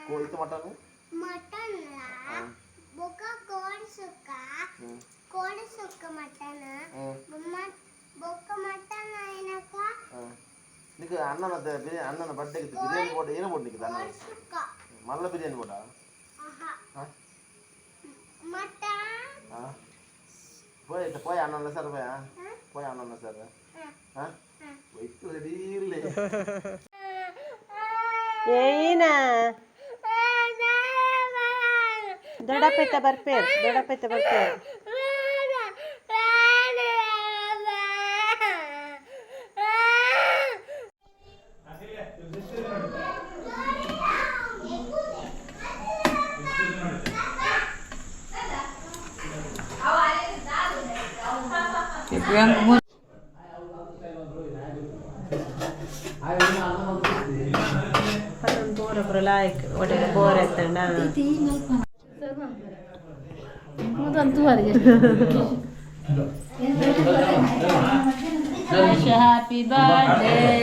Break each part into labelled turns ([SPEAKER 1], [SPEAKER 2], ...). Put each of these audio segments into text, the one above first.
[SPEAKER 1] itu mutton
[SPEAKER 2] lah buka kode suka mutton buka mutton enaka
[SPEAKER 1] niku annanada biryani annana birthday ಗೆ biryani board ಏನು board ನಿಕ್ಕೆ ಅಣ್ಣ
[SPEAKER 2] ಸುಕ್ಕ
[SPEAKER 1] ಮಲ್ಲ biryani board
[SPEAKER 2] mutton
[SPEAKER 1] போய் அண்ணன்ல sir போய் அண்ணன்ல sir white ready ಇರ್ಲಿ
[SPEAKER 3] ಏನ ದೊಡ್ಡಪ್ಪೆತ್ತ ಬರ್ಪೇರ್ like whatever bore attenda
[SPEAKER 4] modantu varige happy birthday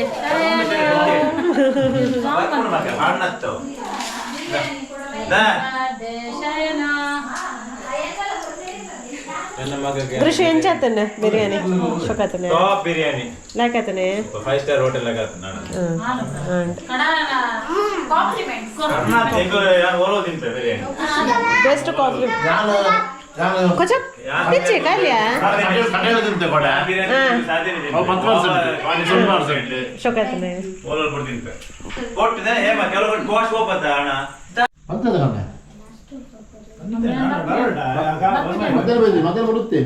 [SPEAKER 4] Shayana
[SPEAKER 3] Bruce enchатane biryani shokatane
[SPEAKER 5] top biryani
[SPEAKER 3] lakatane
[SPEAKER 5] 5-star hotel lagatane
[SPEAKER 3] and
[SPEAKER 4] kadana compliments
[SPEAKER 5] ego yaar bolo dinte biryani
[SPEAKER 3] best compliment kocha piche kalya
[SPEAKER 5] ಕಡೆಯಲ್ಲಿ ತಿಂತೆ ಕೊಡ ಬಿರಿಯಾನಿ ಸಾಧ್ಯ ಇದೆ 10%
[SPEAKER 3] shokatane
[SPEAKER 5] ಓಲಲ್ ಕೊಡ್ತಿಂತೆ ಕೊಟ್ಟಿದೆ ಹೇಮ ಕೆಲವರು ಕೋಶ್ ಹೋಗತ್ತ ಅಣ್ಣ
[SPEAKER 1] ಅಂತದ ಕಣ ಮತ್ತೆ ಬರುತ್ತೆ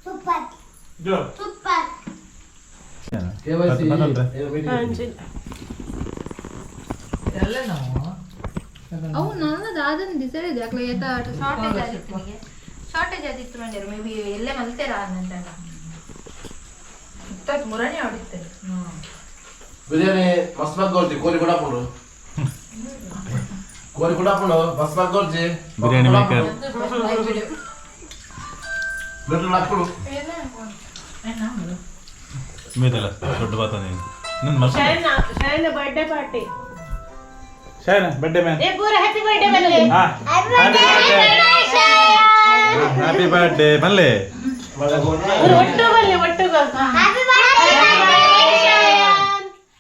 [SPEAKER 2] ಸೂಪರ್
[SPEAKER 4] ಅವು ನನ್ನದು ಅದನ್ನು ಡಿಸೈಡ್ ಇದೆ ಯಾಕಂದ್ರೆ ಏತ ಶಾರ್ಟೇಜ್ ಆದಿತ್ತು ಮಂಡ್ಯರು ಮೇ ಬಿ ಎಲ್ಲೇ ಮಲ್ತೇರ ಅನ್ನಂತಲ್ಲ ಇತ್ತ ಮುರನೇ ಹೊಡಿತಾರೆ
[SPEAKER 1] ಬಿರಿಯಾನಿ ಮಸ್ತ್ ಮಾಡ್ಕೊಳ್ತಿ ಕೋರಿ ಕೂಡ ಹಾಕೊಂಡು ಮಸ್ತ್ ಮಾಡ್ಕೊಳ್ತಿ
[SPEAKER 5] ಬಿರಿಯಾನಿ ಮೇಕರ್
[SPEAKER 1] ಬೆಟ್ರು ಹಾಕೊಂಡು
[SPEAKER 5] ಮೇದಲ್ಲ ದೊಡ್ಡ ಬಾತ ನೀನು ನನ್ನ ಮಸ್ತ್
[SPEAKER 3] Shayna birthday party
[SPEAKER 5] Shayna birthday man
[SPEAKER 3] ए पूरा हैप्पी बर्थडे बल्ले
[SPEAKER 5] ಹ್ಯಾಪಿ ಬರ್ತ್ಡೇ ಬಲ್ಲೆ
[SPEAKER 3] ಒಟ್ಟು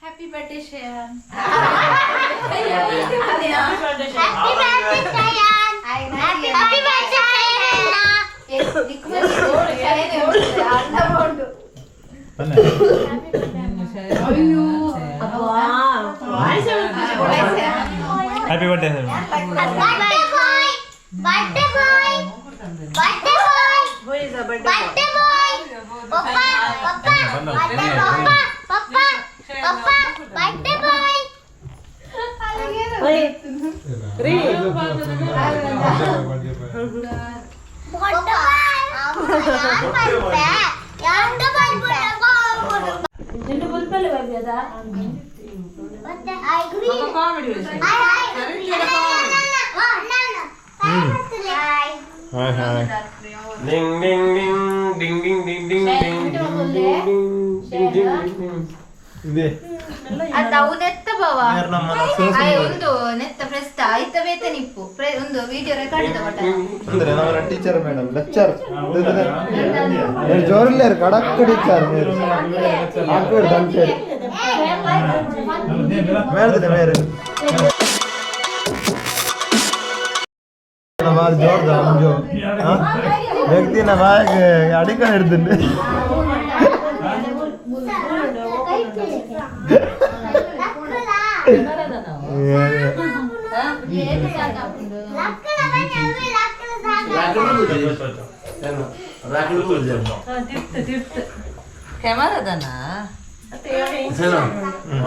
[SPEAKER 4] happy birthday Shayan
[SPEAKER 5] happy birthday
[SPEAKER 3] Who is a birthday boy?
[SPEAKER 5] Hi hi ding ding ding ding ding ding ding ding ding ಇದೆ
[SPEAKER 4] ಅವು ನೆತ್ತ ಬಾವ ಒಂದು ನೆತ್ತ ಪ್ರಸ್ತ ಆಯ್ತ ವೇತ ನಿಪ್ಪು ಒಂದು ವಿಡಿಯೋ ರೆಕಾರ್ಡ್ ತಗೊಂಡ
[SPEAKER 1] ಅಂದ್ರೆ ನಮ್ಮ ಟೀಚರ್ ಮೇಡಮ್ ಲೆಕ್ಚರ್ ಜೋರಿಲ್ಲ ಕಡಕ್ ಟೀಚರ್ ಹಾಕ್ಬಿಡು ದಂತೆ ಮೇಲ್ದಿದೆ ಮೇರೆ ಬಾರ್ ಜೋರ್ದ ಮುಂಜೋ ವ್ಯಕ್ತಿನ ಬಾಯಿಗೆ ಅಡಿಕೊಂಡು ಹಿಡ್ದಿದ್ದೆ
[SPEAKER 3] ಕ್ಯಾಮರಾದನಾ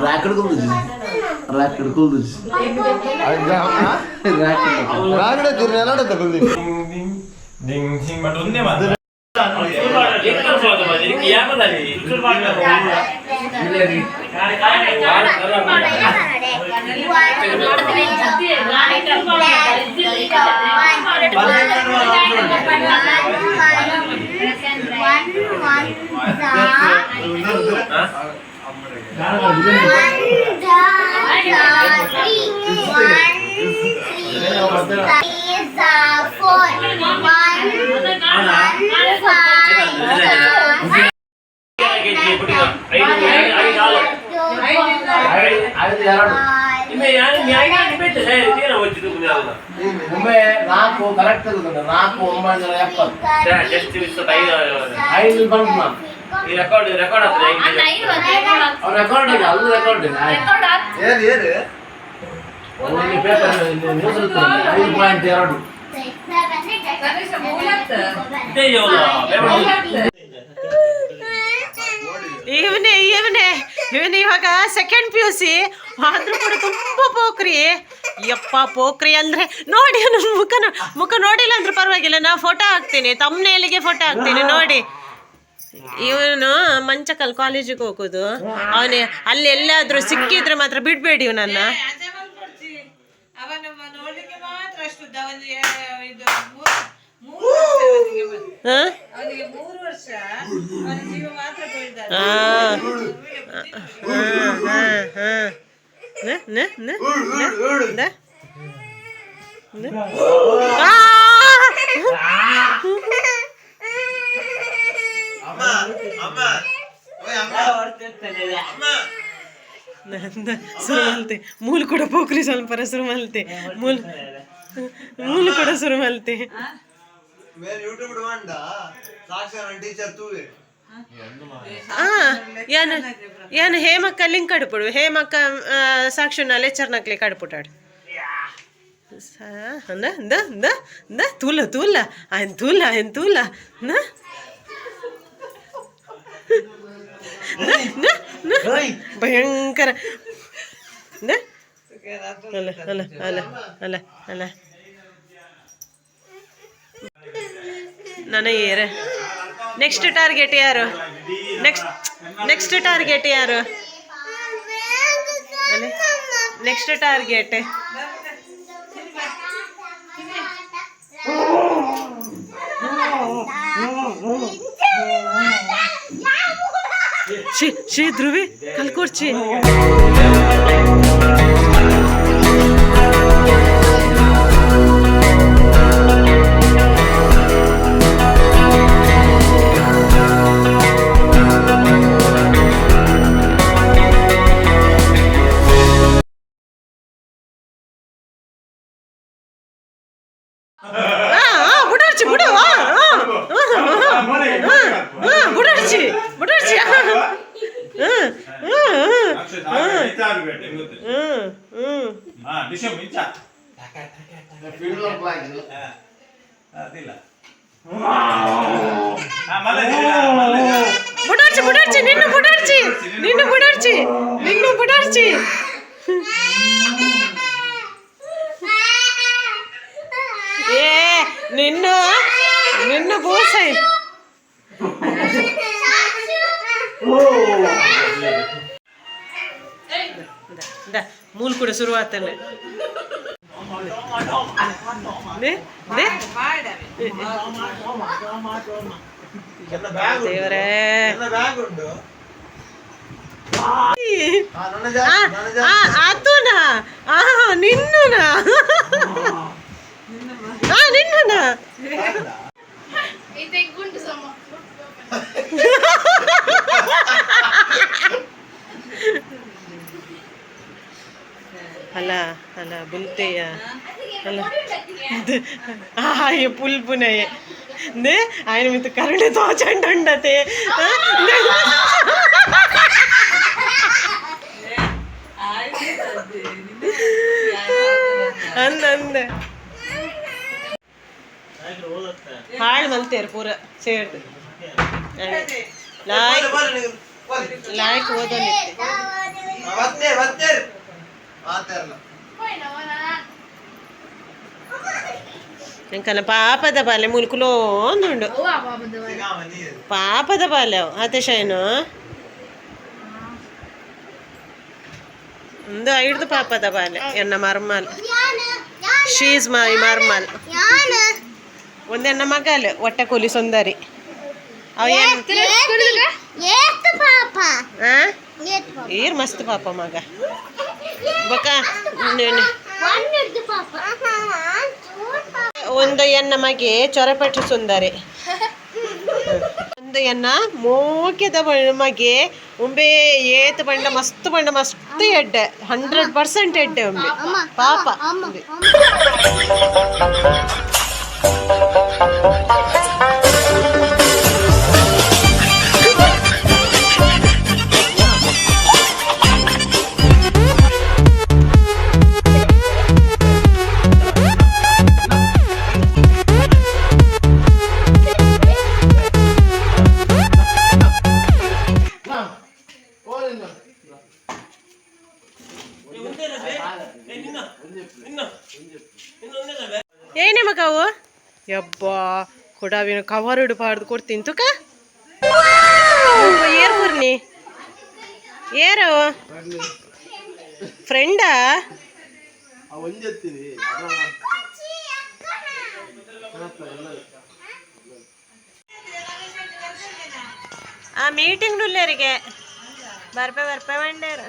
[SPEAKER 1] ರಾಕೆಟ್ ಕೂಡುದು ರಾಕೆಟ್ ಎಲ್ಲ ತಗೊಳ್ಳಿ
[SPEAKER 5] ಡಿಂಗ್ ಡಿಂಗ್ ಬಟ್ ಒಂದೇ ಮಾತು నాకు కరెక్ట్ నాకు 970 ಬಂತು ನಾನು ಈ ರೆಕಾರ್ಡ್ ಪೇಪರ್ ನ್ಯೂಸ್ 5.2
[SPEAKER 3] ಇವನು ಇವಾಗ ಸೆಕೆಂಡ್ PUC ಆದ್ರೂ ಕೂಡ ತುಂಬಾ ಪೋಖ್ರಿ. ಯಪ್ಪ ಪೋಖ್ರಿ ಅಂದ್ರೆ ನೋಡಿ, ಮುಖ ನೋಡಿಲ್ಲ ಅಂದ್ರೆ ಪರವಾಗಿಲ್ಲ, ನಾ ಫೋಟೋ ಹಾಕ್ತೀನಿ, ತಮ್ಮನೇಲಿಗೆ ಫೋಟೋ ಹಾಕ್ತೀನಿ ನೋಡಿ. ಇವನು ಮಂಚಕಲ್ ಕಾಲೇಜಿಗೆ ಹೋಗೋದು. ಅವನೇ ಅಲ್ಲಿ ಎಲ್ಲಾದ್ರೂ ಸಿಕ್ಕಿದ್ರೆ ಮಾತ್ರ ಬಿಡ್ಬೇಡಿ ಇವನನ್ನ. ಸುರುಮಲ್ತೆ ಮೂಲು ಕೂಡ ಪೋಖ್ರಿ ಸ್ವಲ್ಪ ಸುರುಮಲ್ತೆ ಮೂಲು ಕೂಡ ಸುರುಮಲ್ತೆ. ಏನು ಹೇಮಕ್ಕ ಲಿಂಕ್ ಕಡುಪುಡು, ಹೇಮಕ್ಕ ಸಾಕ್ಷಿನ ಲೆಕ್ಚರ್ನಕ್ಲೆ ಕಡುಪುಟಾಡು ತೂಲ ತೂಲ ఆయన ತೂಲ ఆయన ತೂಲ ಭಯಂಕರ ಅಲ್ಲ ಅಲ್ಲ ಅಲ್ಲ ಅಲ್ಲ ಅಲ್ಲ ನನಗೆ ನೆಕ್ಸ್ಟ್ ಟಾರ್ಗೆಟ್ ಯಾರು? ನೆಕ್ಸ್ಟ್ ಟಾರ್ಗೆಟ್ ಯಾರು? ನೆಕ್ಸ್ಟ್ ಟಾರ್ಗೆಟ್ ಶ್ರೀ ಧ್ರುವಿ ಕಲ್ಕೊಡ್ಚಿ. ಬುಡರ್ಚಿ ಬಿಡು, ಬುಡರ್ಚಿ ಬುಡರ್ಚಿ. ಬುಡರ್ಚಿ ಬುಡರ್ಚಿ ನಿನ್ನ ಬುಡರ್ಚಿ ನಿನ್ನ ಬುಡರ್ಚಿ ನಿನ್ನ ಬುಡರ್ಚಿ. ಏ ನಿನ್ನ ನಿನ್ನ ಬೋಸೈ ಮೂಲ್ ಕೂಡ ಶುರುವಾತನೆ. ದೇವರೇ ಆತುನಾ ನಿನ್ನೂನಾ ನಿನ್ನೂನಾ ಅಲ್ಲ ಅಲ್ಲ ಬುಲ್ತೆಯ ಅಲ್ಲ పుల్ పునయే నే ఆయన మీద కరుణ తోచండతే ಅಂದ ಹಾಳು ಮಲ್ತೇರು ಪೂರ ಸೇರ್ದು ಲಾಯ್ಕ್ ಓದಲಿ ఇంకన పాపద పాలె ములుకులో ఉండు పాపద పాలెవు అతిశయను ಒಂದು 5 ಪಾಪದ ಪಾಲೆ ಎನ್ನ ಮರ್ಮಲ್ ಶೀಸ್ ಮೈ ಮರ್ಮಲ್ ಒಂದೆನ್ನ ಮಗಲು ಹೊಟ್ಟೆ ಕೂಲಿ ಸುಂದರಿ ಅವ ಈರ್ ಮಸ್ತ್ ಪಾಪ ಮಗ ಬಕ ಒಂದು ಎನ್ನ ಮಗೆ ಚೊರಪಟ್ಟು ಸುಂದರಿ ಒಂದು ಎನ್ನ ಮೋಕ್ಯದ ಮಗೆ ಉಂಬೆ ಏತ್ ಬಂಡ ಮಸ್ತ್ ಎಡ್ಡೆ 100% ಎಡ್ಡೆ ಉಂಬೆ ಪಾಪ ಉಂಬೆ. ಏನೇ ಮಗವು ಯಬ್ಬಾ ಕೊಡಾವಿನ ಕವರ್ ಹಿಡ್ಬಾರ್ದು ಕೊಡ್ತೀನಿ ತುಕ ಏರ್ ಬರ್ನಿ ಏರು ಫ್ರೆಂಡಾ ಆ ಮೀಟಿಂಗ್ ನುಲ್ಲೇರಿಗೆ ಬರ್ಪೆ ಬಂಡೇರು